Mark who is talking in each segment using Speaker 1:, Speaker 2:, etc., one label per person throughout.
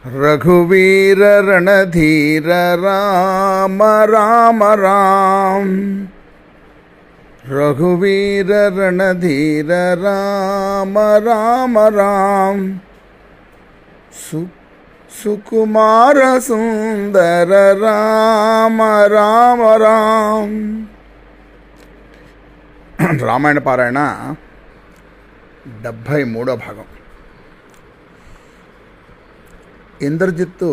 Speaker 1: రఘువీర రణధీర రామ రామ రామ. రఘువీర రణధీర రామ రామ రామ. సుకుమార సుందర రామ రామ రామ. రామాయణ పారాయణ 73వ భాగం. ఇంద్రజిత్తు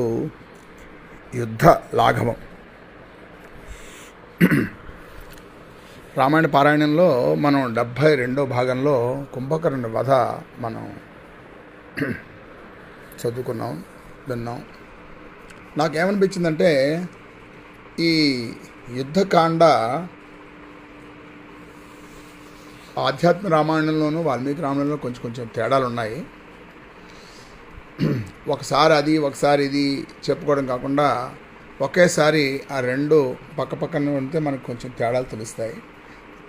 Speaker 1: యుద్ధ లాఘవం. రామాయణ పారాయణంలో మనం 72వ భాగంలో కుంభకర్ణుని వధ మనం చదువుకున్నాం, విన్నాం. నాకేమనిపించిందంటే ఈ యుద్ధకాండ ఆధ్యాత్మిక రామాయణంలోనూ వాల్మీకి రామాయణంలో కొంచెం తేడాలు ఉన్నాయి. ఒకసారి అది ఒకసారి ఇది చెప్పుకోవడం కాకుండా ఒకేసారి ఆ రెండు పక్కన ఉంటే మనకు కొంచెం తేడాలు తెలుస్తాయి.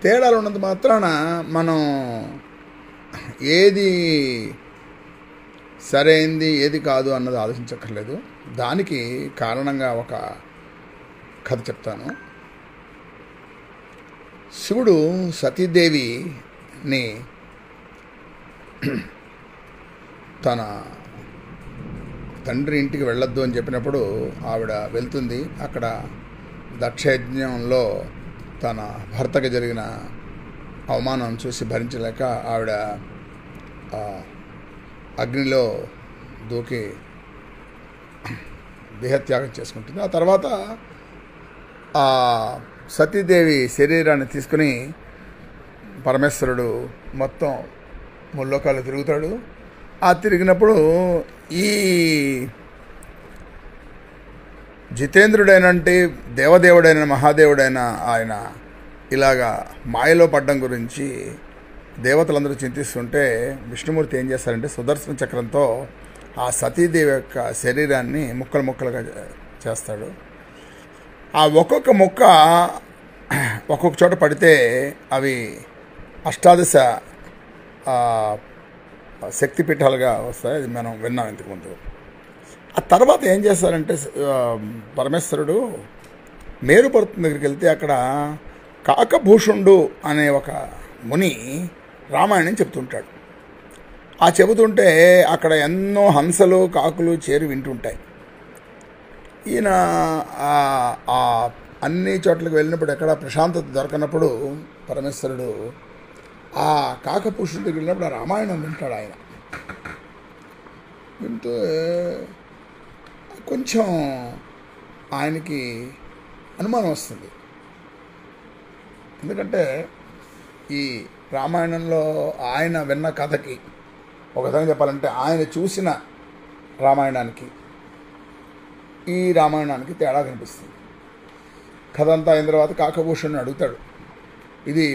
Speaker 1: తేడాలు ఉన్నంత మాత్రాన మనం ఏది సరైంది ఏది కాదు అన్నది ఆలోచించక్కర్లేదు. దానికి కారణంగా ఒక కథ చెప్తాను. శివుడు సతీదేవిని తన తండ్రి ఇంటికి వెళ్ళొద్దు అని చెప్పినప్పుడు ఆవిడ వెళ్తుంది. అక్కడ దక్షయజ్ఞంలో తన భర్తకి జరిగిన అవమానం చూసి భరించలేక ఆవిడ అగ్నిలో దూకి దేహత్యాగం చేసుకుంటుంది. ఆ తర్వాత ఆ సతీదేవి శరీరాన్ని తీసుకుని పరమేశ్వరుడు మొత్తం ముల్లోకాలు తిరుగుతాడు. ఆ తిరిగినప్పుడు ఈ జితేంద్రుడైనంటే దేవదేవుడైన మహాదేవుడైన ఆయన ఇలాగా మాయలో పడ్డం గురించి దేవతలందరూ చింతిస్తుంటే విష్ణుమూర్తి ఏం చేస్తారంటే సుదర్శన చక్రంతో ఆ సతీదేవి యొక్క శరీరాన్ని ముక్కలుగా చేస్తాడు. ఆ ఒక్కొక్క ముక్క ఒక్కొక్క చోట పడితే అవి అష్టాదశ శక్తిపీఠాలుగా వస్తాయి. అది మనం విన్నాం ఇంతకుముందు. ఆ తర్వాత ఏం చేస్తారంటే పరమేశ్వరుడు మేరుపర్వతం దగ్గరికి వెళ్తే అక్కడ కాకభూషుండు అనే ఒక ముని రామాయణం చెప్తుంటాడు. ఆ చెబుతుంటే అక్కడ ఎన్నో హంసలు కాకులు చేరి వింటుంటాయి. ఈయన అన్ని చోట్లకు వెళ్ళినప్పుడు ఎక్కడ ప్రశాంతత దొరకనప్పుడు పరమేశ్వరుడు ఆ కాకపురుషుడి దగ్గర వెళ్ళినప్పుడు ఆ రామాయణం వింటాడు. ఆయన వింటూ కొంచెం ఆయనకి అనుమానం వస్తుంది. ఎందుకంటే ఈ రామాయణంలో ఆయన విన్న కథకి ఒక విధంగా చెప్పాలంటే ఆయన చూసిన రామాయణానికి ఈ రామాయణానికి తేడా కనిపిస్తుంది. కథ అంతా అయిన తర్వాత కాకభూషణ్ణి అడుగుతాడు. ఇది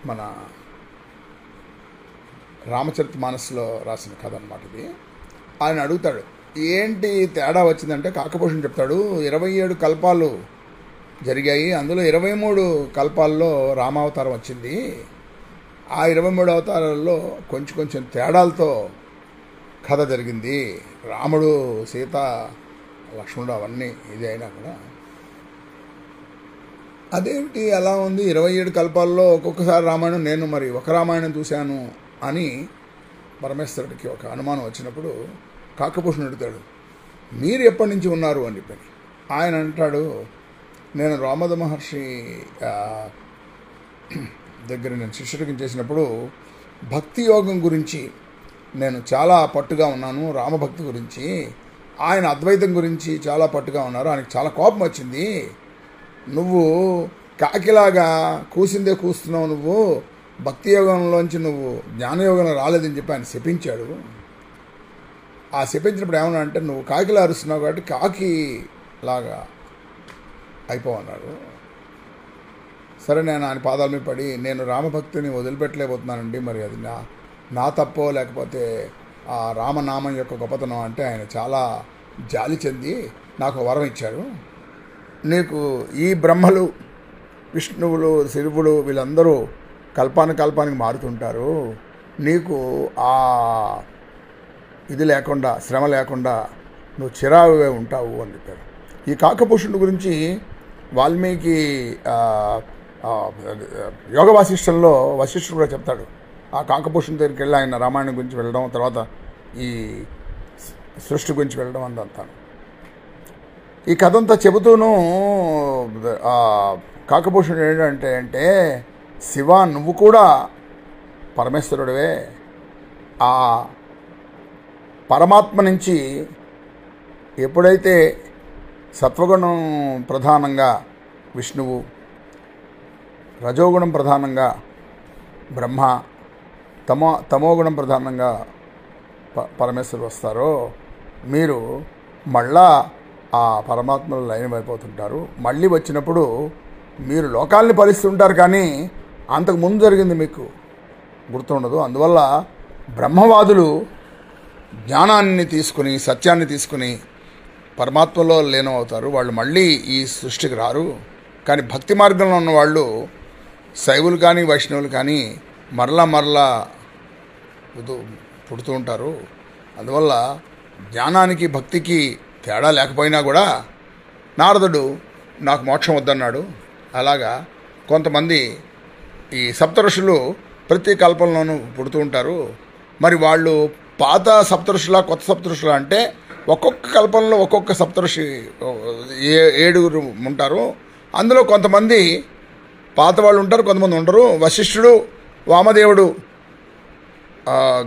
Speaker 1: మన రామచరితమానస్లో రాసిన కథ అన్నమాట. ఇది ఆయన అడుగుతాడు, ఏంటి తేడా వచ్చిందంటే కాకభూషణ్ చెప్తాడు, 27 కల్పాలు జరిగాయి, అందులో 23 కల్పాల్లో రామావతారం వచ్చింది. ఆ 23 అవతారాల్లో కొంచెం తేడాలతో కథ జరిగింది. రాముడు, సీత, లక్ష్మణుడు అవన్నీ ఇది అయినా కూడా అదేమిటి అలా ఉంది, 27 కల్పాల్లో ఒక్కొక్కసారి రామాయణం, నేను మరి ఒక రామాయణం చూశాను అని పరమేశ్వరుడికి ఒక అనుమానం వచ్చినప్పుడు కాకభూషణుడు అడుగుతాడు, మీరు ఎప్పటి నుంచి ఉన్నారు అని చెప్పి. ఆయన అంటాడు, నేను రామద మహర్షి దగ్గర నేను శిష్యుడికి చేసినప్పుడు భక్తి యోగం గురించి నేను చాలా పట్టుగా ఉన్నాను, రామభక్తి గురించి. ఆయన అద్వైతం గురించి చాలా పట్టుగా ఉన్నారు. ఆయనకు చాలా కోపం వచ్చింది. నువ్వు కాకిలాగా కూసిందే కూస్తున్నావు, నువ్వు భక్తి యోగంలోంచి నువ్వు జ్ఞానయోగంలో రాలేదని చెప్పి ఆయన శపించాడు. ఆ శపించినప్పుడు ఏమన్నా అంటే, నువ్వు కాకిలా అరుస్తున్నావు కాబట్టి కాకి లాగా అయిపోవన్నాడు. సరే, నేను ఆయన పాదాల మీద పడి నేను రామభక్తిని వదిలిపెట్టలేకపోతున్నానండి, మరి అది నా తప్పో లేకపోతే ఆ రామనామం యొక్క గొప్పతనం అంటే ఆయన చాలా జాలి చెంది నాకు వరం ఇచ్చాడు. నీకు ఈ బ్రహ్మలు, విష్ణువులు, శివుడు వీళ్ళందరూ కల్పానికి మారుతుంటారు. నీకు ఆ ఇది లేకుండా, శ్రమ లేకుండా నువ్వు చిరావువే ఉంటావు అని చెప్పారు. ఈ కాకభూషణుడి గురించి వాల్మీకి యోగ వాసిష్టంలో వశిష్ఠుడు కూడా చెప్తాడు. ఆ కాకభూషణుడి దగ్గరికి వెళ్ళి ఆయన రామాయణం గురించి వెళ్ళడం, తర్వాత ఈ సృష్టి గురించి వెళ్ళడం అంతాను. ఈ కథ అంతా చెబుతూను కాకభూషణుడు ఏంటంటే శివ, నువ్వు కూడా పరమేశ్వరుడివే. ఆ పరమాత్మ నుంచి ఎప్పుడైతే సత్వగుణం ప్రధానంగా విష్ణువు, రజోగుణం ప్రధానంగా బ్రహ్మ, తమోగుణం ప్రధానంగా పరమేశ్వరుడు వస్తారో మీరు మళ్ళా ఆ పరమాత్మలో లయమైపోతుంటారు. మళ్ళీ వచ్చినప్పుడు మీరు లోకాల్ని పాలిస్తుంటారు, కానీ అంతకు ముందు జరిగింది మీకు గుర్తుండదు. అందువల్ల బ్రహ్మవాదులు జ్ఞానాన్ని తీసుకుని, సత్యాన్ని తీసుకుని పరమాత్మలో లీనమవుతారు. వాళ్ళు మళ్ళీ ఈ సృష్టికి రారు. కానీ భక్తి మార్గంలో ఉన్న వాళ్ళు, శైవులు కానీ వైష్ణవులు కానీ మరలా పుడుతూ ఉంటారు. అందువల్ల జ్ఞానానికి భక్తికి తేడా లేకపోయినా కూడా నారదుడు నాకు మోక్షం వద్దన్నాడు. అలాగా కొంతమంది ఈ సప్తఋషులు ప్రతి కల్పంలోనూ పుడుతూ ఉంటారు. మరి వాళ్ళు పాత సప్తఋషులా కొత్త సప్తఋషులా అంటే ఒక్కొక్క కల్పంలో ఒక్కొక్క సప్తఋషి 7 ఉంటారు. అందులో కొంతమంది పాత వాళ్ళు ఉంటారు, కొంతమంది ఉండరు. వశిష్ఠుడు, వామదేవుడు,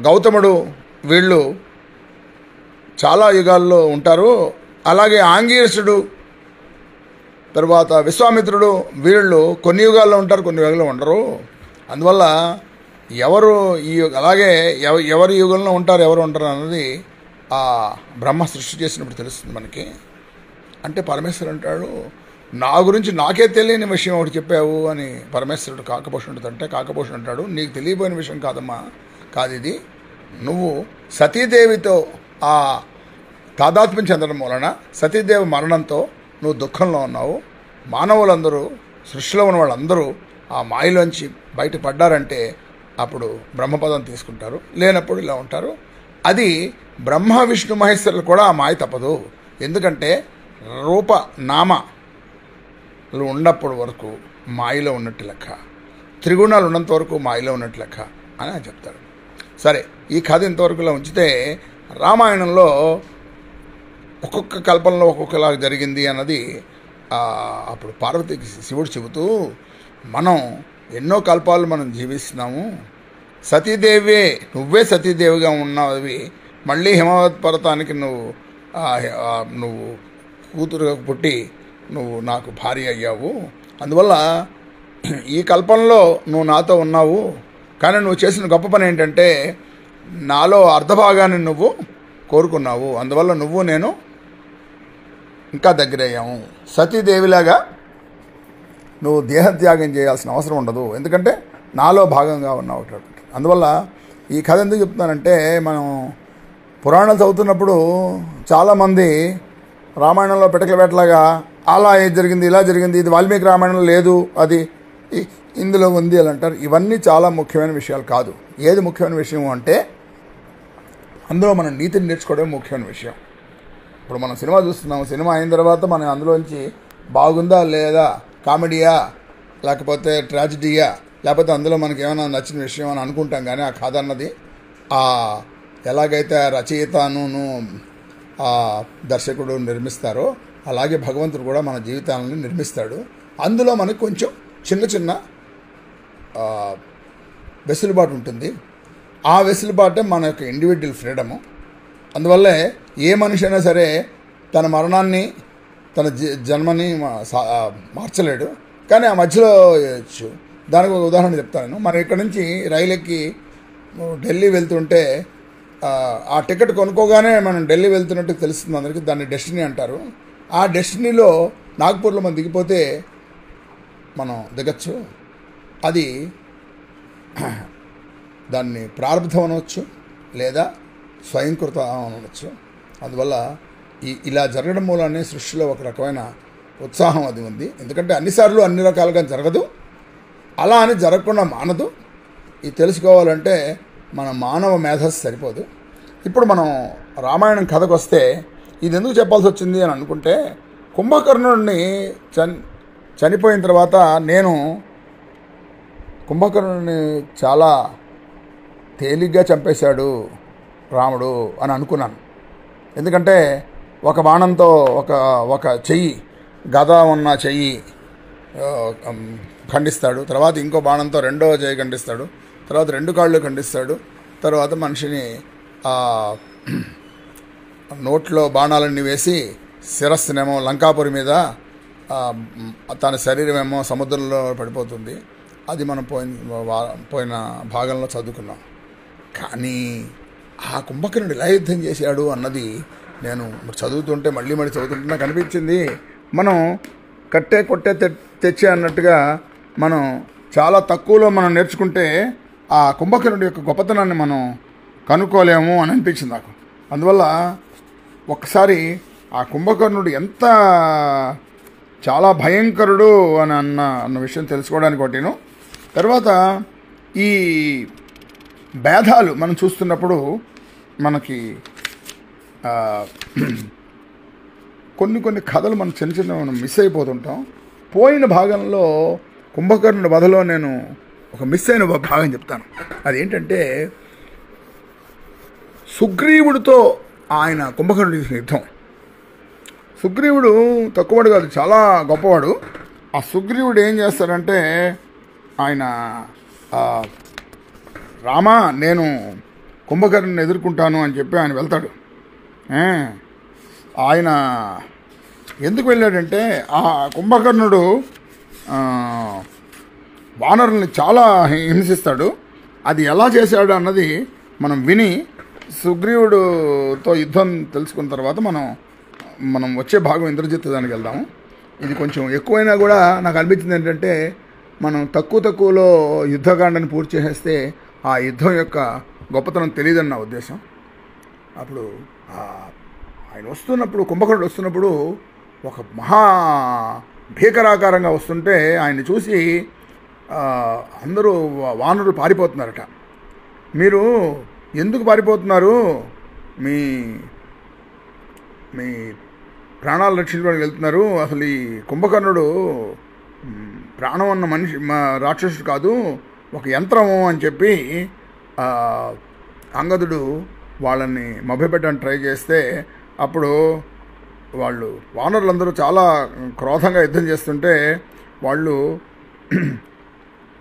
Speaker 1: గౌతముడు వీళ్ళు చాలా యుగాల్లో ఉంటారు. అలాగే ఆంగీరసుడు, తర్వాత విశ్వామిత్రుడు వీళ్ళు కొన్ని యుగాల్లో ఉంటారు, కొన్ని యుగాల్లో ఉండరు. అందువల్ల ఎవరు అలాగే ఎవరి యుగంలో ఉంటారు, ఎవరు ఉంటారు అన్నది ఆ బ్రహ్మ సృష్టి చేసినప్పుడు తెలుస్తుంది మనకి. అంటే పరమేశ్వరుడు అంటాడు, నా గురించి నాకే తెలియని విషయం ఒకటి చెప్పావు అని పరమేశ్వరుడు కాకభూషణుడు అంటే, కాకభూషణుడు అంటాడు, నీకు తెలియపోయిన విషయం కాదమ్మా, కాదు ఇది. నువ్వు సతీదేవితో ఆ తాదాత్మ్యం చెందడం వలన సతీదేవి మరణంతో నువ్వు దుఃఖంలో ఉన్నావు. మానవులందరూ, సృష్టిలో ఉన్న వాళ్ళందరూ ఆ మాయలోంచి బయటపడ్డారంటే అప్పుడు బ్రహ్మపదం తీసుకుంటారు, లేనప్పుడు ఇలా ఉంటారు. అది బ్రహ్మ విష్ణు మహేశ్వరులు కూడా ఆ మాయ తప్పదు. ఎందుకంటే రూప నామలు ఉన్నప్పుడు వరకు మాయలో ఉన్నట్టు లెక్క, త్రిగుణాలు ఉన్నంత వరకు మాయలో ఉన్నట్టు లెక్క అని చెప్తారు. సరే, ఈ కథ ఇంతవరకులా ఉంచితే రామాయణంలో ఒక్కొక్క కల్పనలో ఒక్కొక్కలాగా జరిగింది అన్నది అప్పుడు పార్వతికి శివుడు చెబుతూ, మనం ఎన్నో కల్పాలు మనం జీవిస్తున్నాము, సతీదేవే నువ్వే సతీదేవిగా ఉన్నావి, మళ్ళీ హిమవత్ పర్వతానికి నువ్వు కూతురుగా పుట్టి నువ్వు నాకు భార్య అయ్యావు. అందువల్ల ఈ కల్పంలో నువ్వు నాతో ఉన్నావు, కానీ నువ్వు చేసిన గొప్ప పని ఏంటంటే నాలో అర్ధభాగాన్ని నువ్వు కోరుకున్నావు. అందువల్ల నువ్వు నేను ఇంకా దగ్గరయ్యాము. సతీదేవిలాగా నువ్వు దేహత్యాగం చేయాల్సిన అవసరం ఉండదు, ఎందుకంటే నాలో భాగంగా ఉన్నావు. అందువల్ల ఈ కథ ఎందుకు చెప్తున్నానంటే, మనం పురాణాలు చదువుతున్నప్పుడు చాలామంది రామాయణంలో పిటకల వేటలాగా అలా ఏది జరిగింది, ఇలా జరిగింది, ఇది వాల్మీకి రామాయణంలో లేదు, అది ఇందులో ఉంది అని అంటారు. ఇవన్నీ చాలా ముఖ్యమైన విషయాలు కాదు. ఏది ముఖ్యమైన విషయం అంటే అందులో మనం నీతిని నేర్చుకోవడం ముఖ్యమైన విషయం. ఇప్పుడు మనం సినిమా చూస్తున్నాం, సినిమా అయిన తర్వాత మనం అందులోంచి బాగుందా లేదా, కామెడీయా లేకపోతే ట్రాజిడీయా, లేకపోతే అందులో మనకి ఏమైనా నచ్చిన విషయం అని అనుకుంటాం. కానీ ఆ కథ అన్నది ఎలాగైతే రచయితను దర్శకుడు నిర్మిస్తారో అలాగే భగవంతుడు కూడా మన జీవితాలను నిర్మిస్తాడు. అందులో మనకు కొంచెం చిన్న చిన్న వెసులుబాటు ఉంటుంది. ఆ వెసులుబాటే మన యొక్క ఇండివిజువల్ ఫ్రీడము. అందువల్లే ఏ మనిషి అయినా సరే తన మరణాన్ని, తన జన్మని మార్చలేడు, కానీ ఆ మధ్యలో చేయొచ్చు. దానికి ఒక ఉదాహరణ చెప్తాను. మనం ఇక్కడ నుంచి రైలు ఎక్కి ఢిల్లీ వెళ్తుంటే ఆ టికెట్ కొనుక్కోగానే మనం ఢిల్లీ వెళ్తున్నట్టు తెలుస్తుంది అందరికీ. దాన్ని డెస్టినీ అంటారు. ఆ డెస్టినీలో నాగ్పూర్లో మనం దిగిపోతే మనం దిగచ్చు. అది దాన్ని ప్రారంభం అనవచ్చు లేదా స్వయంకృతం అనవచ్చు. అందువల్ల ఇలా జరగడం మూలానే సృష్టిలో ఒక రకమైన ఉత్సాహం అది ఉంది. ఎందుకంటే అన్నిసార్లు అన్ని రకాలుగా జరగదు, అలా అని జరగకుండా మానదు. ఇది తెలుసుకోవాలంటే మన మానవ మేధస్సు సరిపోదు. ఇప్పుడు మనం రామాయణం కథకు వస్తే, ఇది ఎందుకు చెప్పాల్సి వచ్చింది అని అనుకుంటే, కుంభకర్ణుడిని చనిపోయిన తర్వాత నేను కుంభకర్ణుడిని చాలా తేలిగ్గా చంపేశాడు రాముడు అని అనుకున్నాను. ఎందుకంటే ఒక బాణంతో ఒక చెయ్యి, గద ఉన్న చెయ్యి ఖండిస్తాడు, తర్వాత ఇంకో బాణంతో రెండో చెయ్యి ఖండిస్తాడు, తర్వాత 2 కాళ్ళు ఖండిస్తాడు, తర్వాత మనిషిని నోట్లో బాణాలన్నీ వేసి శిరస్సునేమో లంకాపురి మీద, తన శరీరమేమో సముద్రంలో పడిపోతుంది. అది మనం పోయిన భాగంలో చదువుకున్నాం. కానీ ఆ కుంభకర్ణుడు ఎలా యుద్ధం చేశాడు అన్నది నేను చదువుతుంటే మళ్ళీ చదువుతుంటే నాకు అనిపించింది, మనం కొట్టే తెచ్చే అన్నట్టుగా మనం చాలా తక్కువలో మనం నేర్చుకుంటే ఆ కుంభకర్ణుడి యొక్క గొప్పతనాన్ని మనం కనుక్కోలేము అని అనిపించింది నాకు. అందువల్ల ఒక్కసారి ఆ కుంభకర్ణుడు ఎంత చాలా భయంకరుడు అని అన్న విషయం తెలుసుకోవడానికి ఒకటిను. తర్వాత ఈ భేదాలు మనం చూస్తున్నప్పుడు మనకి కొన్ని కథలు మనం చిన్న మనం మిస్ అయిపోతుంటాం. పోయిన భాగంలో కుంభకర్ణుడి వధలో నేను ఒక మిస్ అయిన భాగం చెప్తాను. అదేంటంటే, సుగ్రీవుడితో ఆయన కుంభకర్ణుడి యుద్ధం. సుగ్రీవుడు తక్కువవాడు కాదు, చాలా గొప్పవాడు. ఆ సుగ్రీవుడు ఏం చేస్తాడంటే, ఆయన రామా నేను కుంభకర్ణుని ఎదుర్కొంటాను అని చెప్పి ఆయన వెళ్తాడు. ఆయన ఎందుకు వెళ్ళాడంటే, ఆ కుంభకర్ణుడు వానరుల్ని చాలా హింసిస్తాడు. అది ఎలా చేశాడు అన్నది మనం విని సుగ్రీవుడితో యుద్ధం తెలుసుకున్న తర్వాత మనం వచ్చే భాగం ఇంద్రజిత్ దానికి వెళ్దాము. ఇది కొంచెం ఎక్కువైనా కూడా నాకు అనిపించింది ఏంటంటే, మనం తక్కువలో యుద్ధకాండని పూర్తి చేసేస్తే ఆ యుద్ధం యొక్క గొప్పతనం తెలియదని నా ఉద్దేశం. అప్పుడు ఆయన వస్తున్నప్పుడు, కుంభకర్ణుడు వస్తున్నప్పుడు ఒక మహా భీకరాకారంగా వస్తుంటే ఆయన్ని చూసి అందరూ వానరులు పారిపోతున్నారట. మీరు ఎందుకు పారిపోతున్నారు? మీ మీ ప్రాణాలు రక్షించడానికి వెళ్తున్నారు. అసలు ఈ కుంభకర్ణుడు ప్రాణం అన్న మనిషి రాక్షసుడు కాదు, ఒక యంత్రము అని చెప్పి అంగదుడు వాళ్ళని మభ్యపెట్టడానికి ట్రై చేస్తే, అప్పుడు వాళ్ళు వానరులందరూ చాలా క్రోధంగా యుద్ధం చేస్తుంటే వాళ్ళు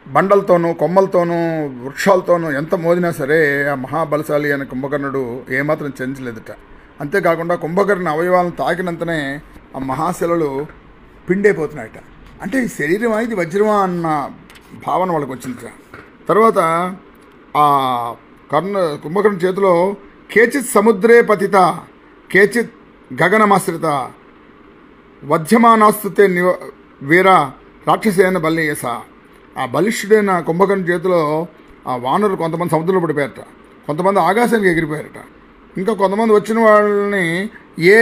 Speaker 1: బండలతోనూ కొమ్మలతోనూ వృక్షాలతోనూ ఎంత మోదినా సరే ఆ మహాబలశాలి అనే కుంభకర్ణుడు ఏమాత్రం చెంచలేదట. అంతేకాకుండా కుంభకర్ణ అవయవాలను తాకినంతనే ఆ మహాశిలలు పిండైపోతున్నాయట. అంటే ఈ శరీరమా ఇది వజ్రమా అన్న భావన వాళ్ళకి వచ్చిందట. తర్వాత ఆ కుంభకర్ణ చేతిలో కేచిత్ సముద్రే పతిత కేచిత్ గగనమాశ్రిత వధ్యమానాస్తుతే వీర రాక్షసేన బల్లేయస. ఆ బలిష్ఠుడైన కుంభకర్ణ చేతిలో ఆ వానరులు కొంతమంది సముద్రంలో పడిపోయారట, కొంతమంది ఆకాశానికి ఎగిరిపోయారట, ఇంకా కొంతమంది వచ్చిన వాళ్ళని ఏ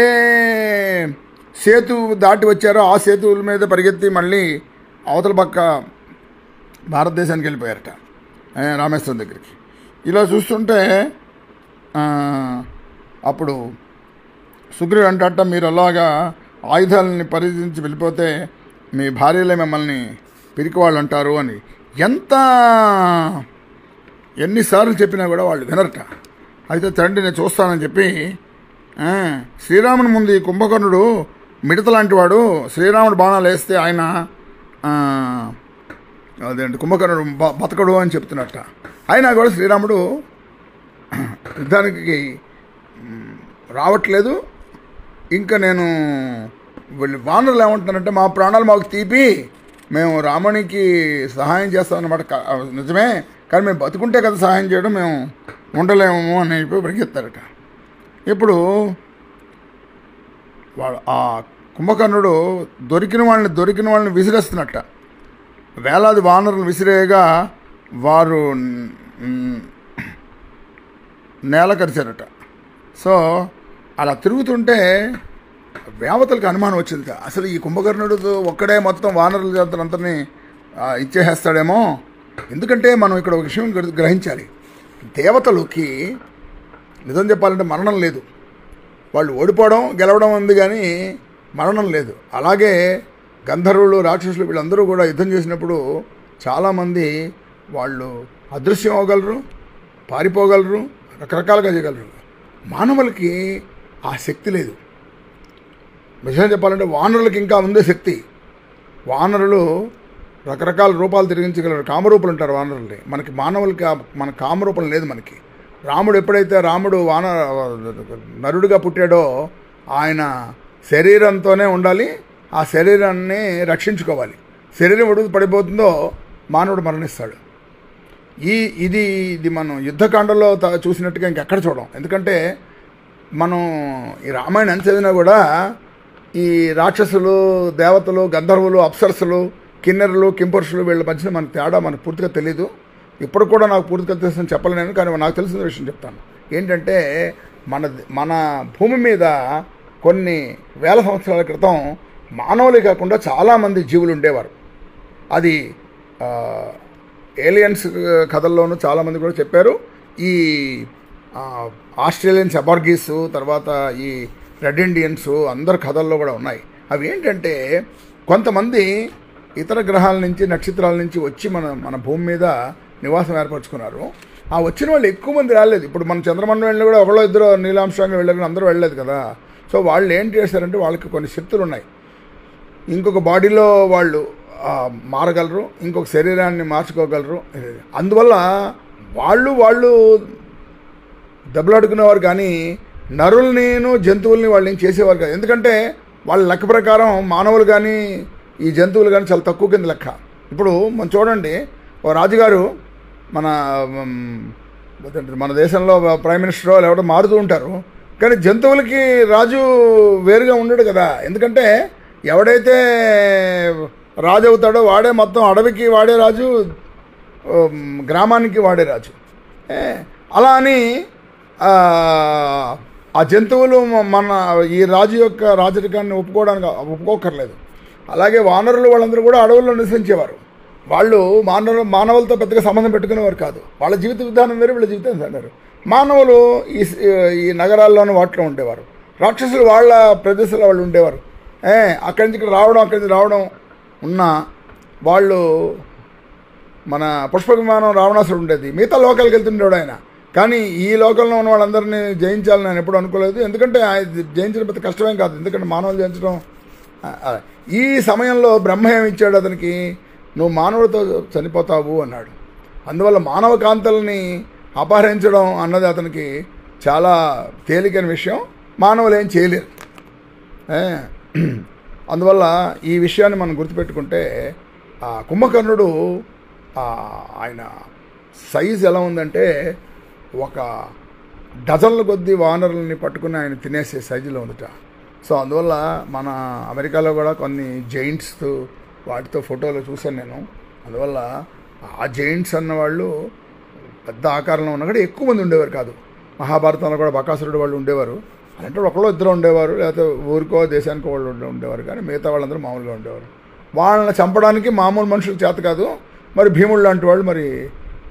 Speaker 1: సేతు దాటి వచ్చారో ఆ సేతువుల మీద పరిగెత్తి మళ్ళీ అవతల పక్క భారతదేశానికి వెళ్ళిపోయారట, రామేశ్వరం దగ్గరికి. ఇలా చూస్తుంటే అప్పుడు సుగ్రీవుడు అంటట, మీరు అలాగా ఆయుధాలని పరిధించి వెళ్ళిపోతే మీ భార్యలే మిమ్మల్ని పిరికివాళ్ళు అంటారు అని ఎన్నిసార్లు చెప్పినా కూడా వాళ్ళు వినరట. అయితే తండ్రి నేను చూస్తానని చెప్పి శ్రీరాముని ముందు ఈ కుంభకర్ణుడు మిడత లాంటి వాడు, శ్రీరాముడు బాణాలు వేస్తే ఆయన అదేంటి కుంభకర్ణుడు బతకడు అని చెప్తున్నట్ట. అయినా కూడా శ్రీరాముడు యుద్ధానికి రావట్లేదు. ఇంకా నేను వానరులు ఏమంటున్నారంటే, మా ప్రాణాలు మాకు తీపి, మేము రామునికి సహాయం చేస్తామన్నమాట. నిజమే, కానీ మేము బతుకుంటే కదా సహాయం చేయడం, మేము ఉండలేము అని చెప్పి పరిగెత్తారట. ఇప్పుడు వాడు ఆ కుంభకర్ణుడు దొరికిన వాళ్ళని విసిరేస్తున్నట్ట. వేలాది వానరులు విసిరేయగా వారు నేల కరిచారట. సో అలా తిరుగుతుంటే వేవతలకు అనుమానం వచ్చింది, అసలు ఈ కుంభకర్ణుడు ఒక్కడే మొత్తం వానరుల జాతులందరినీ ఇచ్చేసేస్తాడేమో. ఎందుకంటే మనం ఇక్కడ ఒక విషయం గ్రహించాలి, దేవతలకి నిజం చెప్పాలంటే మరణం లేదు. వాళ్ళు ఓడిపోవడం గెలవడం ఉంది కానీ మరణం లేదు. అలాగే గంధర్వులు రాక్షసులు వీళ్ళందరూ కూడా యుద్ధం చేసినప్పుడు చాలామంది వాళ్ళు అదృశ్యం అవ్వగలరు, పారిపోగలరు, రకరకాలుగా చేయగలరు. మానవులకి ఆ శక్తి లేదు. నిజంగా చెప్పాలంటే వానరులకి ఇంకా ఉందే శక్తి. వానరులు రకరకాల రూపాలు తిరిగించగలరు, కామరూపులు అంటారు వానరుల్ని. మనకి మానవులకి మన కామరూపం లేదు మనకి. రాముడు ఎప్పుడైతే నరుడిగా పుట్టాడో ఆయన శరీరంతోనే ఉండాలి, ఆ శరీరాన్ని రక్షించుకోవాలి. శరీరం ఉడుకు పడిపోతుందో మానవుడు మరణిస్తాడు. ఇది మనం యుద్ధకాండలో చూసినట్టుగా ఇంకెక్కడ చూడం. ఎందుకంటే మనం ఈ రామాయణం చదివినా కూడా ఈ రాక్షసులు, దేవతలు, గంధర్వులు, అప్సరసులు, కిన్నెరులు, కింపురుషులు వీళ్ళ మధ్యన మనకు తేడా మనకు పూర్తిగా తెలీదు. ఇప్పుడు కూడా నాకు పూర్తిగా తెలుసు చెప్పలేను, కానీ నాకు తెలిసిన విషయం చెప్తాను. ఏంటంటే మన భూమి మీద కొన్ని వేల సంవత్సరాల క్రితం మానవులే కాకుండా చాలామంది జీవులు ఉండేవారు. అది ఏలియన్స్ కథల్లోనూ చాలామంది కూడా చెప్పారు. ఈ ఆస్ట్రేలియన్స్, అబార్గీస్, తర్వాత ఈ రెడ్ ఇండియన్స్ అందరు కథల్లో కూడా ఉన్నాయి. అవి ఏంటంటే కొంతమంది ఇతర గ్రహాల నుంచి, నక్షత్రాల నుంచి వచ్చి మన భూమి మీద నివాసం ఏర్పరచుకున్నారు. ఆ వచ్చిన వాళ్ళు ఎక్కువ మంది రాలేదు. ఇప్పుడు మన చంద్రమండలం వెళ్ళి కూడా ఒకళ్ళో ఇద్దరు నీలాంశంగా వెళ్ళారు, అందరూ వెళ్ళలేదు కదా. సో వాళ్ళు ఏం చేశారంటే వాళ్ళకి కొన్ని శక్తులు ఉన్నాయి. ఇంకొక బాడీలో వాళ్ళు మారగలరు, ఇంకొక శరీరాన్ని మార్చుకోగలరు. అందువల్ల వాళ్ళు దెబ్బలాడుకునేవారు, కానీ నరుల్నిను జంతువుల్ని వాళ్ళు ఏం చేసేవారు కాదు. ఎందుకంటే వాళ్ళ లెక్క ప్రకారం మానవులు కానీ ఈ జంతువులు కానీ చాలా తక్కువ కింద లెక్క. ఇప్పుడు మనం చూడండి, ఓ రాజుగారు మన దేశంలో ప్రైమ్ మినిస్టర్ వాళ్ళు ఎవడో మారుతూ ఉంటారు, కానీ జంతువులకి రాజు వేరుగా ఉండడు కదా. ఎందుకంటే ఎవడైతే రాజు అవుతాడో వాడే మొత్తం అడవికి వాడే రాజు, గ్రామానికి వాడే రాజు. అలా అని ఆ జంతువులు ఈ రాజు యొక్క రాజరికాన్ని ఒప్పుకోకర్లేదు. అలాగే వానరులు వాళ్ళందరూ కూడా అడవుల్లో నివసించేవారు. వాళ్ళు మానవులతో పెద్దగా సంబంధం పెట్టుకునేవారు కాదు. వాళ్ళ జీవిత విధానం వేరు, వీళ్ళ జీవితం వేరు. మానవులు ఈ నగరాల్లోనూ వాటిలో ఉండేవారు. రాక్షసులు వాళ్ళ ప్రదేశాల్లో వాళ్ళు ఉండేవారు. అక్కడి నుంచి ఇక్కడ రావడం, అక్కడి నుంచి రావడం ఉన్నా వాళ్ళు మన పుష్ప విమానం రావణాసుడు ఉండేది, మిగతా లోకాలకు వెళ్తుండేవాడు ఆయన. కానీ ఈ లోకంలో ఉన్న వాళ్ళందరినీ జయించాలని నేను ఎప్పుడు అనుకోలేదు. ఎందుకంటే జయించడం పెద్ద కష్టమేం కాదు. ఎందుకంటే మానవులు జయించడం. ఈ సమయంలో బ్రహ్మ ఏమి ఇచ్చాడు అతనికి, నువ్వు మానవుడితో చనిపోతావు అన్నాడు. అందువల్ల మానవ కాంతల్ని అపహరించడం అన్నది అతనికి చాలా తేలికైన విషయం. మానవులు ఏం చేయలేరు. అందువల్ల ఈ విషయాన్ని మనం గుర్తుపెట్టుకుంటే కుంభకర్ణుడు ఆయన సైజు ఎలా ఉందంటే ఒక డజన్ల కొద్దీ వానరుల్ని పట్టుకుని ఆయన తినేసే సైజులో ఉందట. సో అందువల్ల మన అమెరికాలో కూడా కొన్ని జైంట్స్ వాటితో ఫోటోలు చూశాను నేను. అందువల్ల ఆ జైంట్స్ అన్నవాళ్ళు పెద్ద ఆకారంలో ఉన్నా కూడా ఎక్కువ మంది ఉండేవారు కాదు. మహాభారతంలో కూడా బకాసురుడు వాళ్ళు ఉండేవారు. అంటే ఒకళ్ళు ఇద్దరు ఉండేవారు, లేకపోతే ఊరికో దేశానికో వాళ్ళు ఉండేవారు, కానీ మిగతా వాళ్ళందరూ మామూలుగా ఉండేవారు. వాళ్ళని చంపడానికి మామూలు మనుషులు చేత కాదు. మరి భీముడు లాంటి వాళ్ళు మరి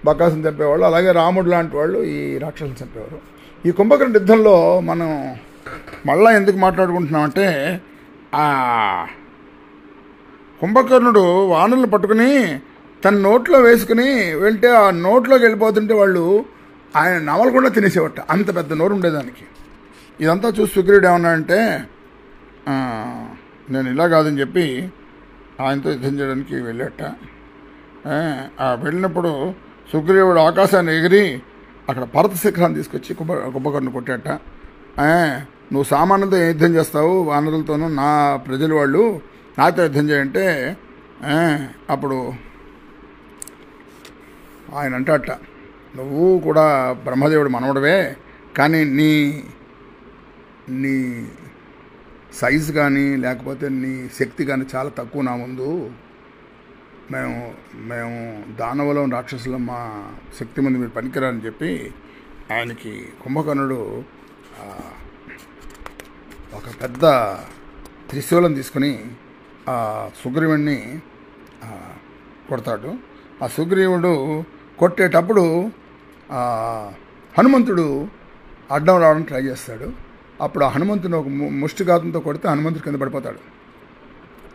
Speaker 1: బకాసుని చంపేవాళ్ళు, అలాగే రాముడు లాంటి వాళ్ళు ఈ రాక్షసులు చంపేవారు. ఈ కుంభకర్ణ యుద్ధంలో మనం మళ్ళా ఎందుకు మాట్లాడుకుంటున్నామంటే కుంభకర్ణుడు వానరులు పట్టుకుని తన నోట్లో వేసుకుని వెళ్తే ఆ నోట్లోకి వెళ్ళిపోతుంటే వాళ్ళు ఆయన నవలకుండా తినేసేవట. అంత పెద్ద నోరు ఉండేదానికి. ఇదంతా చూసి సుగ్రీవుడు ఏమన్నాడంటే నేను ఇలా కాదని చెప్పి ఆయనతో యుద్ధం చేయడానికి వెళ్ళాట. వెళ్ళినప్పుడు సుగ్రీవుడు ఆకాశాన్ని ఎగిరి అక్కడ పర్వత శిఖరాన్ని తీసుకొచ్చి కుంభకర్ణుడు కొట్టాట. నువ్వు సామాన్యంతో యుద్ధం చేస్తావు వానరులతోనూ, నా ప్రజలు వాళ్ళు నాతో యుద్ధం చేయంటే అప్పుడు ఆయన అంటాట, నువ్వు కూడా బ్రహ్మదేవుడు మనవడవే, కానీ నీ సైజు కానీ లేకపోతే నీ శక్తి కానీ చాలా తక్కువ నా ముందు. మేము దానవులం, రాక్షసులం, మా శక్తి ముందు మీరు పనికిరాని చెప్పి ఆయనకి కుంభకర్ణుడు ఒక పెద్ద త్రిశూలం తీసుకుని సుగ్రీవుడిని కొడతాడు. ఆ సుగ్రీవుడు కొట్టేటప్పుడు హనుమంతుడు అడ్డం రావడానికి ట్రై చేస్తాడు. అప్పుడు ఆ హనుమంతుని ఒక ముష్టిఘాతంతో కొడితే హనుమంతుడు కింద పడిపోతాడు.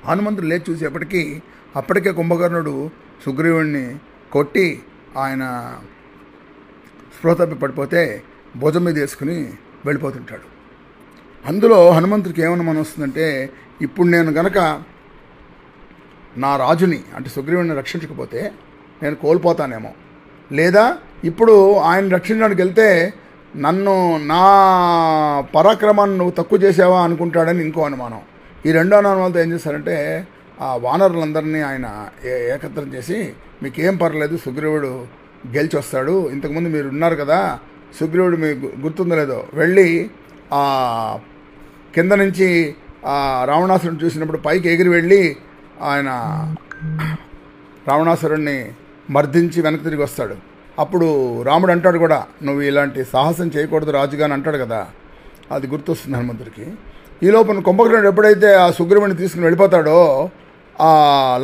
Speaker 1: హనుమంతుడు లేచి చూసేపటికి అప్పటికే కుంభకర్ణుడు సుగ్రీవుడిని కొట్టి ఆయన స్పృహ తప్పి పడిపోతే భుజం మీద వేసుకుని వెళ్ళిపోతుంటాడు. అందులో హనుమంతుడికి ఏమన్నా మనం వస్తుందంటే, ఇప్పుడు నేను గనక నా రాజుని అంటే సుగ్రీవుడిని రక్షించకపోతే నేను కోల్పోతానేమో, లేదా ఇప్పుడు ఆయన రక్షించడానికి వెళ్తే నన్ను నా పరాక్రమాన్ని నువ్వు తక్కువ చేసావా అనుకుంటాడని ఇంకో అనుమానం. ఈ రెండో అనుమానాలతో ఏం చేస్తారంటే ఆ వానరులందరినీ ఆయన ఏకత్రం చేసి, మీకేం పర్లేదు సుగ్రీవుడు గెలిచి వస్తాడు, ఇంతకుముందు మీరు ఉన్నారు కదా, సుగ్రీవుడు మీకు గుర్తుందో లేదో, వెళ్ళి ఆ కింద నుంచి ఆ రావణాసురుని చూసినప్పుడు పైకి ఎగిరి వెళ్ళి ఆయన రావణాసురుణ్ణి మర్దించి వెనక్కి తిరిగి వస్తాడు. అప్పుడు రాముడు అంటాడు కూడా, నువ్వు ఇలాంటి సాహసం చేయకూడదు రాజుగా అని అంటాడు కదా, అది గుర్తొస్తుంది హనుమంతుడికి. ఈ లోపల కుంభకర్ణుడు ఎప్పుడైతే ఆ సుగ్రీవుని తీసుకుని వెళ్ళిపోతాడో ఆ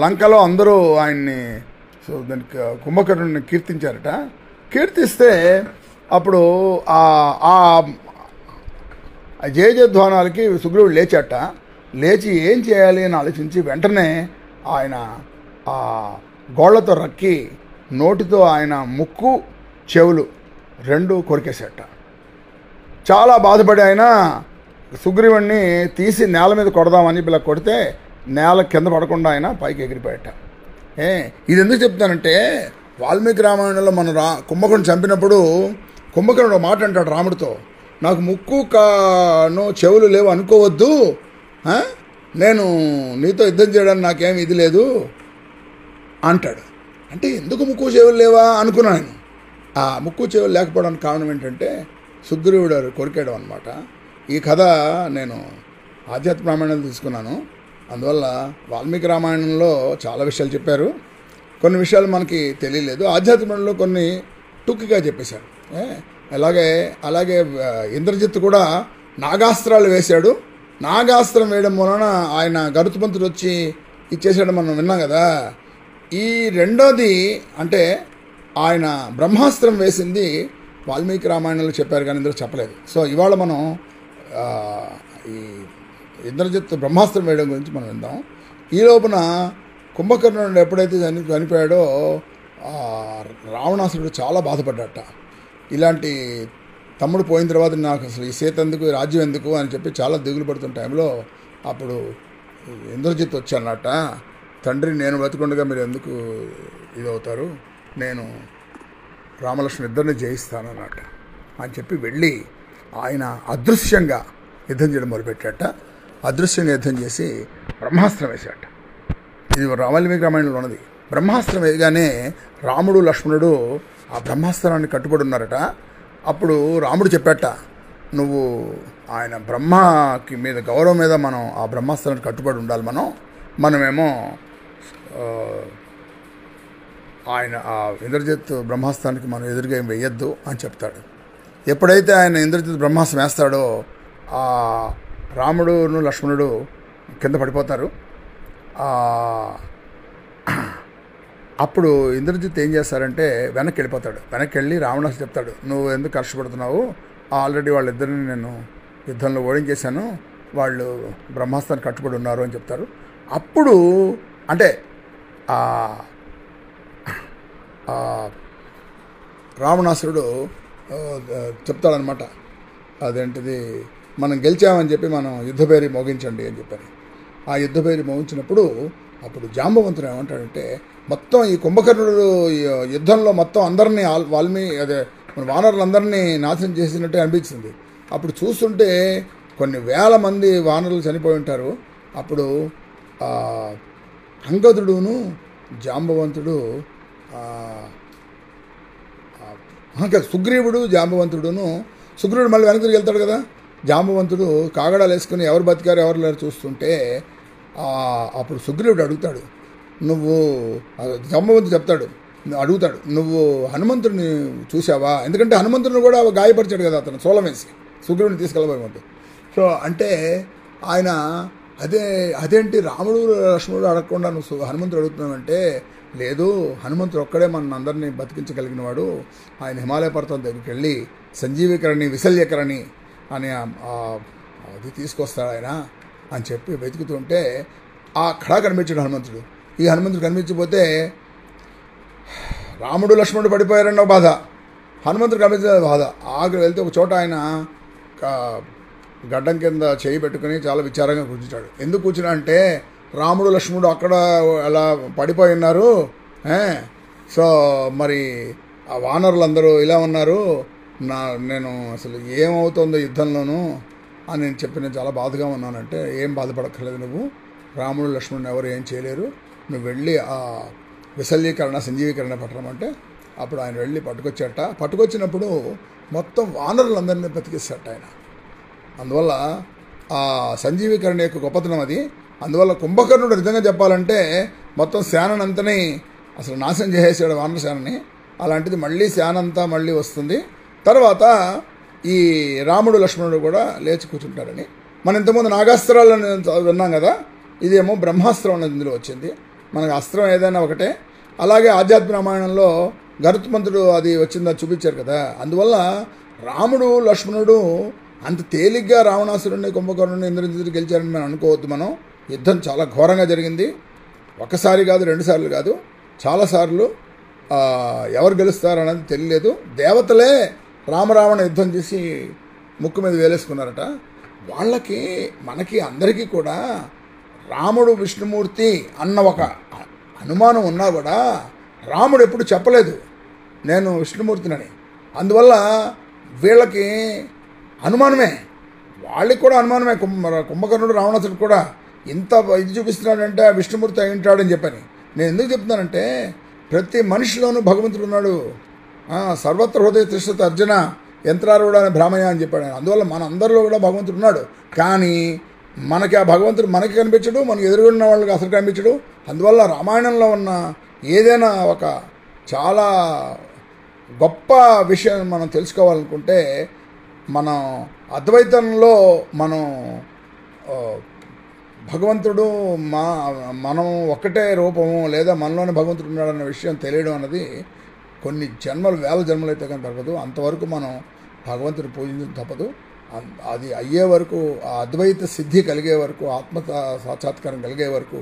Speaker 1: లంకలో అందరూ ఆయన్ని దానికి కుంభకర్ణుడిని కీర్తించారట. కీర్తిస్తే అప్పుడు ఆ జయజయధ్వానాలకి సుగ్రీవుడు లేచాట. లేచి ఏం చేయాలి అని ఆలోచించి వెంటనే ఆయన ఆ గోళ్లతో రక్కి నోటితో ఆయన ముక్కు చెవులు రెండు కొరికేశాట. చాలా బాధపడి ఆయన సుగ్రీవుణ్ణి తీసి నేల మీద కొడదామని ఇలా కొడితే నేల కింద పడకుండా ఆయన పైకి ఎగిరిపోయాట. ఇది ఎందుకు చెప్తానంటే, వాల్మీకి రామాయణంలో మన కుంభకర్ణుడు చంపినప్పుడు కుంభకర్ణుడు ఒక మాట అంటాడు రాముడితో, నాకు ముక్కు కాను చెవులు లేవు అనుకోవద్దు, నేను నీతో యుద్ధం చేయడానికి నాకేమి ఇది లేదు అంటాడు. అంటే ఎందుకు ముక్కు చెవులు లేవా అనుకున్నాను. ఆ ముక్కు చెవులు లేకపోవడానికి కారణం ఏంటంటే సుగ్రీవుడు కొరికేయడం అనమాట. ఈ కథ నేను ఆధ్యాత్మిక రామాయణంలో తీసుకున్నాను. అందువల్ల వాల్మీకి రామాయణంలో చాలా విషయాలు చెప్పారు, కొన్ని విషయాలు మనకి తెలియలేదు. ఆధ్యాత్మికంలో కొన్ని టుక్కిగా చెప్పేశారు. అలాగే ఇంద్రజిత్తు కూడా నాగాస్త్రాలు వేశాడు. నాగాస్త్రం వేయడం వలన ఆయన గరుత్మంతుడు వచ్చి ఇచ్చేసాడు, మనం విన్నాం కదా. ఈ రెండోది అంటే ఆయన బ్రహ్మాస్త్రం వేసింది వాల్మీకి రామాయణంలో చెప్పారు కానీ ఇందులో చెప్పలేదు. సో ఇవాళ మనం ఈ ఇంద్రజిత్తు బ్రహ్మాస్త్రం వేయడం గురించి మనం విందాం. ఈ లోపున కుంభకర్ణుడు ఎప్పుడైతే చనిపోయాడో రావణాసురుడు చాలా బాధపడ్డట. ఇలాంటి తమ్ముడు పోయిన తర్వాత నాకు అసలు ఈ సీత ఎందుకు, ఈ రాజ్యం ఎందుకు అని చెప్పి చాలా దిగులు పడుతున్న టైంలో అప్పుడు ఇంద్రజిత్ వచ్చానట, తండ్రి నేను బతికుండగా మీరు ఎందుకు ఇదవుతారు, నేను రామలక్ష్మణ ఇద్దరిని జయిస్తానన్నట అని చెప్పి వెళ్ళి ఆయన అదృశ్యంగా యుద్ధం చేయడం మొదలుపెట్టాట. అదృశ్యంగా యుద్ధం చేసి బ్రహ్మాస్త్రం వేశాట. ఇది వాల్మీకి రామాయణంలో ఉన్నది. బ్రహ్మాస్త్రం వేయగానే రాముడు లక్ష్మణుడు ఆ బ్రహ్మాస్త్రాన్ని కట్టుబడి ఉన్నారట. అప్పుడు రాముడు చెప్పాట, నువ్వు ఆయన బ్రహ్మకి మీద గౌరవం మీద మనం ఆ బ్రహ్మాస్త్రానికి కట్టుబడి ఉండాలి, మనమేమో ఆయన ఆ ఇంద్రజిత్ బ్రహ్మాస్త్రానికి మనం ఎదురుగా ఏం వేయొద్దు అని చెప్తాడు. ఎప్పుడైతే ఆయన ఇంద్రజిత్ బ్రహ్మాస్త్రం వేస్తాడో ఆ రాముడును లక్ష్మణుడు కింద పడిపోతారు. అప్పుడు ఇంద్రజిత్ ఏం చేస్తారంటే వెనక్కి వెళ్ళిపోతాడు. వెనక్కి వెళ్ళి రావణాసు చెప్తాడు, నువ్వు ఎందుకు కష్టపడుతున్నావు, ఆల్రెడీ వాళ్ళిద్దరిని నేను యుద్ధంలో ఓడించేశాను, వాళ్ళు బ్రహ్మాస్త్రానికి కట్టుబడి ఉన్నారు అని చెప్తారు. అప్పుడు అంటే రావణాసురుడు చెప్తాడనమాట, అదేంటిది మనం గెలిచామని చెప్పి మనం యుద్ధభేరి మోగించండి అని చెప్పని. ఆ యుద్ధభేరి మోగించినప్పుడు అప్పుడు జాంబవంతుడు ఏమంటాడంటే, మొత్తం ఈ కుంభకర్ణుడు యుద్ధంలో మొత్తం అందరినీ వానరులందరినీ నాశనం చేసినట్టే అనిపించింది. అప్పుడు చూస్తుంటే కొన్ని వేల మంది వానరులు చనిపోయి ఉంటారు. అప్పుడు అంగదుడును జాంబవంతుడు సుగ్రీవుడు జాంబవంతుడును, సుగ్రీవుడు మళ్ళీ వెనక్కి తిరిగి వెళ్తాడు కదా, జాంబవంతుడు కాగడాలు వేసుకుని ఎవరు బతికారు ఎవరు లేరు చూస్తుంటే అప్పుడు సుగ్రీవుడు అడుగుతాడు, నువ్వు జాంబవంతుడు అడుగుతాడు నువ్వు హనుమంతుడిని చూసావా, ఎందుకంటే హనుమంతుడిని కూడా గాయపరిచాడు కదా అతను సోలం వేసి సుగ్రీవుడిని తీసుకెళ్ళబోయమంటే. సో అంటే ఆయన అదేంటి రాముడు లక్ష్మణుడు అడగకుండా నువ్వు హనుమంతుడు అడుగుతున్నావంటే, లేదు హనుమంతుడు ఒక్కడే మన అందరినీ బతికించగలిగిన వాడు, ఆయన హిమాలయ పర్వతం దగ్గరికి వెళ్ళి సంజీవికరణి విశల్యకరణి అని అది తీసుకొస్తాడు ఆయన అని చెప్పి వెతుకుతుంటే అక్కడ కనిపించాడు హనుమంతుడు. ఈ హనుమంతుడు కనిపించకపోతే రాముడు లక్ష్మణుడు పడిపోయారన్న బాధ, హనుమంతుడు కనిపించే బాధ. ఆఖరి వెళ్తే ఒక చోట ఆయన గడ్డం కింద చేయి పెట్టుకుని చాలా విచారంగా కూర్చుంటాడు. ఎందుకు కూర్చున్నా అంటే రాముడు లక్ష్మణుడు అక్కడ అలా పడిపోయి ఉన్నారు, సో మరి ఆ వానరులందరూ ఇలా ఉన్నారు, నేను అసలు ఏమవుతుందో యుద్ధంలోనూ అని నేను చెప్పి నేను చాలా బాధగా ఉన్నానంటే, ఏం బాధపడక్కర్లేదు నువ్వు, రాముడు లక్ష్మణుడు ఎవరు ఏం చేయలేరు, నువ్వు వెళ్ళి ఆ విశల్యీకరణ సంజీవీకరణ పట్టడమంటే అప్పుడు ఆయన వెళ్ళి పట్టుకొచ్చాట. పట్టుకొచ్చినప్పుడు మొత్తం వానరులందరినీ బతికిస్తాట ఆయన. అందువల్ల ఆ సంజీవీకరణ యొక్క గొప్పతనం అది. అందువల్ల కుంభకర్ణుడు నిజంగా చెప్పాలంటే మొత్తం సేనంతని అసలు నాశనం చేసేసాడు, వానర సేనని. అలాంటిది మళ్ళీ సేనంతా మళ్ళీ వస్తుంది. తర్వాత ఈ రాముడు లక్ష్మణుడు కూడా లేచి కూర్చుంటారని. మనం ఇంతకుముందు నాగాస్త్రాలను విన్నాం కదా, ఇదేమో బ్రహ్మాస్త్రం అనేది ఇందులో వచ్చింది. మనకు అస్త్రం ఏదైనా ఒకటే. అలాగే ఆధ్యాత్మిక రామాయణంలో గరుత్మంతుడు అది వచ్చిందా చూపించారు కదా. అందువల్ల రాముడు లక్ష్మణుడు అంత తేలిగ్గా రావణాసురుడిని కుంభకర్ణుడిని ఇంద్రజిత్తుడు గెలిచారని మనం అనుకోవద్దు. మనం యుద్ధం చాలా ఘోరంగా జరిగింది. ఒకసారి కాదు, 2 సార్లు కాదు, చాలాసార్లు. ఎవరు గెలుస్తారన్నది తెలియలేదు. దేవతలే రామరావణ యుద్ధం చేసి ముక్కు మీద వేలేసుకున్నారట. వాళ్ళకి మనకి అందరికీ కూడా రాముడు విష్ణుమూర్తి అన్న ఒక అనుమానం ఉన్నా కూడా రాముడు ఎప్పుడు చెప్పలేదు నేను విష్ణుమూర్తినని. అందువల్ల వీళ్ళకి అనుమానమే, వాళ్ళకి కూడా అనుమానమే. కుంభకర్ణుడు రావణాసురుడు కూడా ఇంత ఇది చూపిస్తున్నాడంటే విష్ణుమూర్తి అయి ఉంటాడని చెప్పని. నేను ఎందుకు చెప్తున్నానంటే ప్రతి మనిషిలోనూ భగవంతుడు ఉన్నాడు. సర్వత్ర హృదయ తిష్టత అర్జున యంత్రారూఢ అనే భ్రామయ్య అని చెప్పాడు. అందువల్ల మన అందరిలో కూడా భగవంతుడు ఉన్నాడు. కానీ మనకి ఆ భగవంతుడు మనకి కనిపించడు, మనకి ఎదురుగున్న వాళ్ళకి అసలు కనిపించడు. అందువల్ల రామాయణంలో ఉన్న ఏదైనా ఒక చాలా గొప్ప విషయం మనం తెలుసుకోవాలనుకుంటే మనం అద్వైతంలో మనం భగవంతుడు మనం ఒక్కటే రూపము లేదా మనలోనే భగవంతుడు ఉన్నాడన్న విషయం తెలియడం అన్నది కొన్ని జన్మలు, వేల జన్మలు అయితే కానీ తప్పదు. అంతవరకు మనం భగవంతుడు పూజించడం తప్పదు. అది అయ్యే వరకు, ఆ అద్వైత సిద్ధి కలిగే వరకు, ఆత్మ సాక్షాత్కారం కలిగే వరకు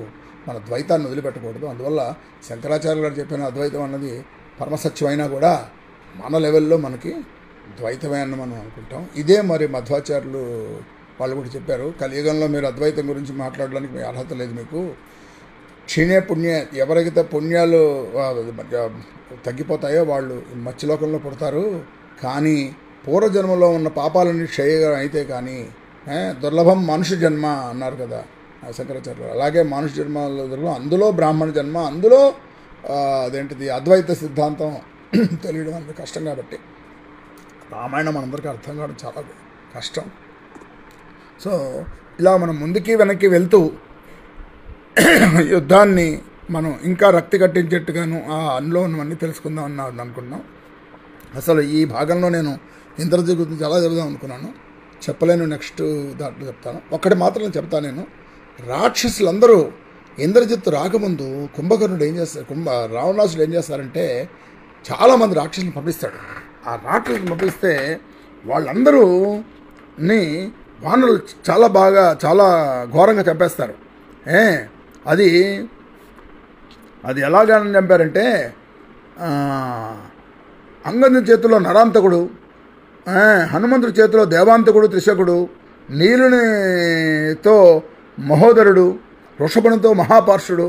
Speaker 1: మన ద్వైతాన్ని వదిలిపెట్టకూడదు. అందువల్ల శంకరాచార్య గారు చెప్పిన అద్వైతం అన్నది పరమసత్యం అయినా కూడా మన లెవెల్లో మనకి ద్వైతమే అని మనం అనుకుంటాం. ఇదే మరి మధ్వాచార్యులు వాళ్ళు కూడా చెప్పారు, కలియుగంలో మీరు అద్వైతం గురించి మాట్లాడడానికి మీ అర్హత లేదు, మీకు క్షీణే పుణ్య, ఎవరైతే పుణ్యాలు తగ్గిపోతాయో వాళ్ళు మత్స్యలోకంలో పుడతారు, కానీ పూర్వజన్మలో ఉన్న పాపాలన్నీ క్షయం అయితే కానీ దుర్లభం మనుష్య జన్మ అన్నారు కదా శంకరాచార్యులు. అలాగే మనుష్య జన్మలో అందులో బ్రాహ్మణ జన్మ, అందులో అదేంటిది అద్వైత సిద్ధాంతం తెలియడం అనేది కష్టం. కాబట్టి రామాయణం మనందరికీ అర్థం కావడం చాలా కష్టం. సో ఇలా మనం ముందుకి వెనక్కి వెళ్తూ యుద్ధాన్ని మనం ఇంకా రక్తి కట్టించేట్టుగాను అందులో ఉన్నవన్నీ తెలుసుకుందాం అన్నాను అనుకున్నాం. అసలు ఈ భాగంలో నేను ఇంద్రజిత్ గురించి చాలా చెబుదాం అనుకున్నాను, చెప్పలేను. నెక్స్ట్ దాంట్లో చెప్తాను. ఒక్కటి మాత్రం చెప్తాను నేను. రాక్షసులందరూ ఇంద్రజిత్తు రాకముందు కుంభకర్ణుడు ఏం చేస్తారు, రావణాసుడు ఏం చేస్తారంటే చాలామంది రాక్షసులను పంపిస్తాడు. ఆ రాక్షసులను పంపిస్తే వాళ్ళందరూని వానరులు చాలా ఘోరంగా చంపేస్తారు. అది ఎలాగని చంపారంటే అంగదుని చేతిలో నరాంతకుడు, హనుమంతుడి చేతిలో దేవాంతకుడు త్రిశకుడు, నీలునితో మహోదరుడు, వృషభునితో మహాపార్షుడు.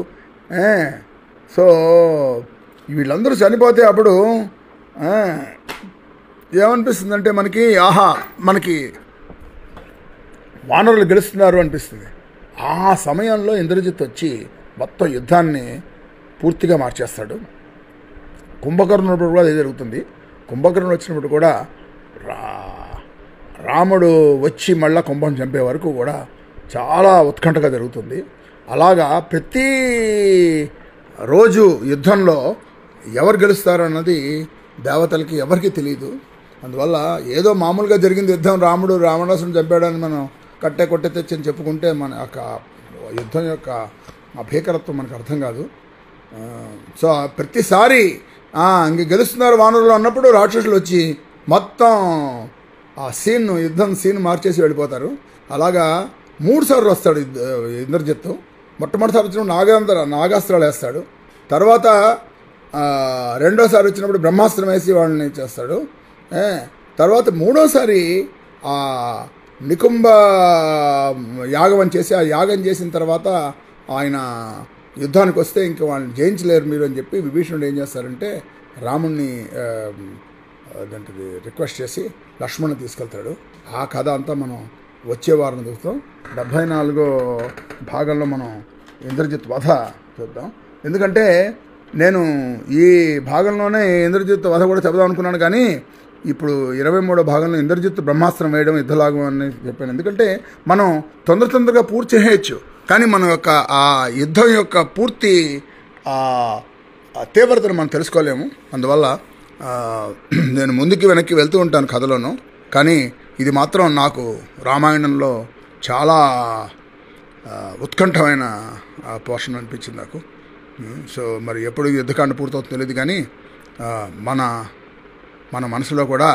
Speaker 1: సో వీళ్ళందరూ చనిపోతే అప్పుడు ఏమనిపిస్తుందంటే మనకి వానరులు గెలుస్తున్నారు అనిపిస్తుంది. ఆ సమయంలో ఇంద్రజిత్ వచ్చి మొత్తం యుద్ధాన్ని పూర్తిగా మార్చేస్తాడు. కుంభకర్ణుడు కూడా అదే జరుగుతుంది. కుంభకర్ణుడు వచ్చినప్పుడు కూడా రాముడు వచ్చి మళ్ళా కుంభం చంపే వరకు కూడా చాలా ఉత్కంఠగా జరుగుతుంది. అలాగా ప్రతి రోజు యుద్ధంలో ఎవరు గెలుస్తారు అన్నది దేవతలకి ఎవరికి తెలియదు. అందువల్ల ఏదో మామూలుగా జరిగింది యుద్ధం, రాముడు రావణాసురుని చంపాడని మనం కొట్టే తెచ్చని చెప్పుకుంటే మన యొక్క యుద్ధం యొక్క భీకరత్వం మనకు అర్థం కాదు. సో ప్రతిసారి ఇంక గెలుస్తున్నారు వానరులు అన్నప్పుడు రాక్షసులు వచ్చి మొత్తం ఆ యుద్ధం సీన్ మార్చేసి వెళ్ళిపోతారు. అలాగా 3 సార్లు వస్తాడు ఇంద్రజిత్తు. మొట్టమొదటిసారి వచ్చినప్పుడు నాగాస్త్రాలు వేస్తాడు. తర్వాత రెండోసారి వచ్చినప్పుడు బ్రహ్మాస్త్రం వేసి వాళ్ళని చేస్తాడు. తర్వాత మూడోసారి ఆ నికుంభ యాగం అని చేసి, ఆ యాగం చేసిన తర్వాత ఆయన యుద్ధానికి వస్తే ఇంక వాళ్ళని జయించలేరు మీరు అని చెప్పి విభీషణుడు ఏం చేస్తారంటే రాముణ్ణి అదేంటిది రిక్వెస్ట్ చేసి లక్ష్మణ్ని తీసుకెళ్తాడు. ఆ కథ అంతా మనం వచ్చే వారం చూస్తాం. 74వ భాగంలో మనం ఇంద్రజిత్ వధ చూద్దాం. ఎందుకంటే నేను ఈ భాగంలోనే ఇంద్రజిత్ వధ కూడా చెబుదాం అనుకున్నాను, కానీ ఇప్పుడు 23వ భాగంలో ఇంద్రజిత్ బ్రహ్మాస్త్రం వేయడం యుద్ధలాగం అని చెప్పాను. ఎందుకంటే మనం తొందరగా పూర్తి చేయవచ్చు, కానీ మన యొక్క ఆ యుద్ధం యొక్క పూర్తి తీవ్రతను మనం తెలుసుకోలేము. అందువల్ల నేను ముందుకి వెనక్కి వెళ్తూ ఉంటాను కథలోను, కానీ ఇది మాత్రం నాకు రామాయణంలో చాలా ఉత్కంఠమైన పోర్షన్ అనిపించింది నాకు. సో మరి ఎప్పుడు యుద్ధకాండ పూర్తవుతుందో తెలియదు, కానీ మన మనసులో కూడా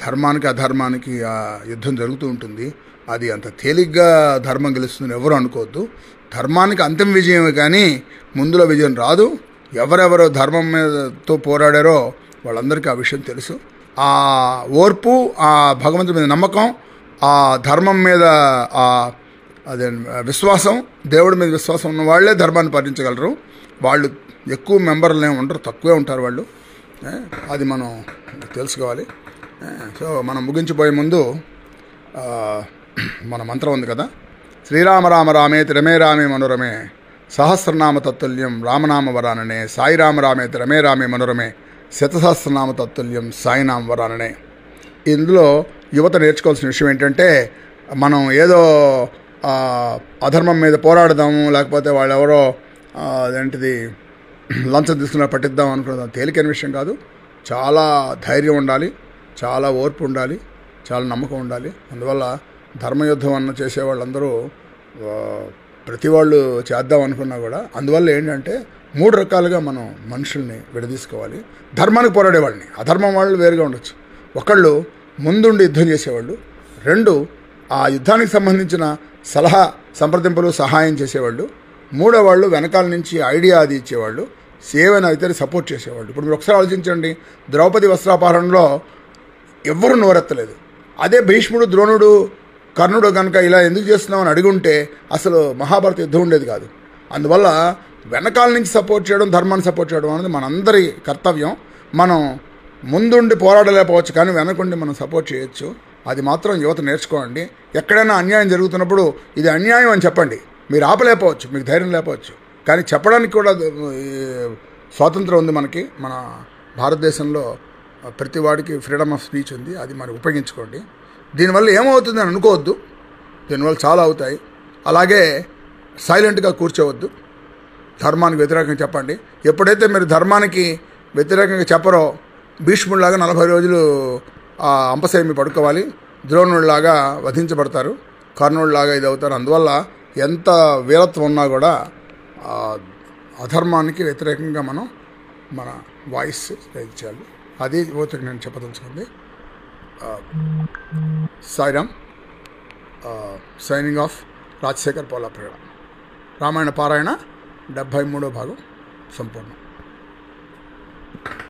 Speaker 1: ధర్మానికి అధర్మానికి ఆ యుద్ధం జరుగుతూ ఉంటుంది. అది అంత తేలిగ్గా ధర్మం గెలుస్తుందని ఎవరు అనుకోవద్దు. ధర్మానికి అంతిమ విజయమే కానీ ముందులో విజయం రాదు. ఎవరెవరో ధర్మం మీదతో పోరాడారో వాళ్ళందరికీ ఆ విషయం తెలుసు. ఆ ఓర్పు, ఆ భగవంతుడి మీద నమ్మకం, ఆ ధర్మం మీద అదే విశ్వాసం, దేవుడి మీద విశ్వాసం ఉన్న వాళ్ళే ధర్మాన్ని పాటించగలరు. వాళ్ళు ఎక్కువ మెంబర్లు ఉంటారు, తక్కువే ఉంటారు వాళ్ళు. అది మనం తెలుసుకోవాలి. సో మనం ముగించిపోయే ముందు మన మంత్రం ఉంది కదా, శ్రీరామ రామ రామేతి రమే రామే మనోరమే సహస్రనామ తత్తుల్యం రామనామ వరాననే, సాయిరామ రామేతి రమే రామే మనోరమే శతసహస్రనామ తత్తుల్యం సాయినామ వరాననే. ఇందులో యువత నేర్చుకోవాల్సిన విషయం ఏంటంటే, మనం ఏదో అధర్మం మీద పోరాడదాము, లేకపోతే వాళ్ళు ఎవరో అదేంటిది లంచం తీసుకున్నా పట్టిద్దాం అనుకున్నది తేలికైన విషయం కాదు. చాలా ధైర్యం ఉండాలి, చాలా ఓర్పు ఉండాలి, చాలా నమ్మకం ఉండాలి. అందువల్ల ధర్మయుద్ధం అన్న చేసేవాళ్ళందరూ ప్రతి వాళ్ళు చేద్దాం అనుకున్నా కూడా, అందువల్ల ఏంటంటే 3 రకాలుగా మనం మనుషుల్ని విడదీసుకోవాలి. ధర్మానికి పోరాడేవాళ్ళని, అధర్మం వాళ్ళు వేరుగా ఉండొచ్చు. ఒకళ్ళు ముందుండి యుద్ధం చేసేవాళ్ళు, 2 ఆ యుద్ధానికి సంబంధించిన సలహా సంప్రదింపులు సహాయం చేసేవాళ్ళు, 3వ వాళ్ళు వెనకాల నుంచి ఐడియా అది ఇచ్చేవాళ్ళు, ఏవైనా అయితే సపోర్ట్ చేసేవాళ్ళు. ఇప్పుడు మీరు ఒకసారి ఆలోచించండి, ద్రౌపది వస్త్రాపహరణలో ఎవ్వరూ నోరెత్తలేదు. అదే భీష్ముడు, ద్రోణుడు, కర్ణుడు కనుక ఇలా ఎందుకు చేస్తున్నామని అడిగి ఉంటే అసలు మహాభారత యుద్ధం ఉండేది కాదు. అందువల్ల వెనకాల నుంచి సపోర్ట్ చేయడం, ధర్మాన్ని సపోర్ట్ చేయడం అనేది మనందరి కర్తవ్యం. మనం ముందుండి పోరాడలేకపోవచ్చు, కానీ వెనకుండి మనం సపోర్ట్ చేయొచ్చు. అది మాత్రం యువత నేర్చుకోండి. ఎక్కడైనా అన్యాయం జరుగుతున్నప్పుడు ఇది అన్యాయం అని చెప్పండి. మీరు ఆపలేకపోవచ్చు, మీకు ధైర్యం లేకపోవచ్చు, కానీ చెప్పడానికి కూడా స్వాతంత్రం ఉంది మనకి. మన భారతదేశంలో ప్రతి వాడికి ఫ్రీడమ్ ఆఫ్ స్పీచ్ ఉంది, అది మరి ఉపయోగించుకోండి. దీనివల్ల ఏమవుతుందని అనుకోవద్దు, దీనివల్ల చాలా అవుతాయి. అలాగే సైలెంట్గా కూర్చోవద్దు, ధర్మానికి వ్యతిరేకంగా చెప్పండి. ఎప్పుడైతే మీరు ధర్మానికి వ్యతిరేకంగా చెప్పరో, భీష్ముడిలాగా 40 రోజులు అంపశయ్య పడుకోవాలి, ద్రోణుడిలాగా వధించబడతారు, కర్ణుడిలాగా ఇది అవుతారు. అందువల్ల ఎంత వీరత్వం ఉన్నా కూడా అధర్మానికి వ్యతిరేకంగా మనం మన వాయిస్ రైజ్ చేయాలి. అది యువతకు నేను చెప్పదలుచుకుంది. Sairam, signing off Rajasekhar Polapreda. రామాయణ పారాయణ 73వ భాగం సంపూర్ణం.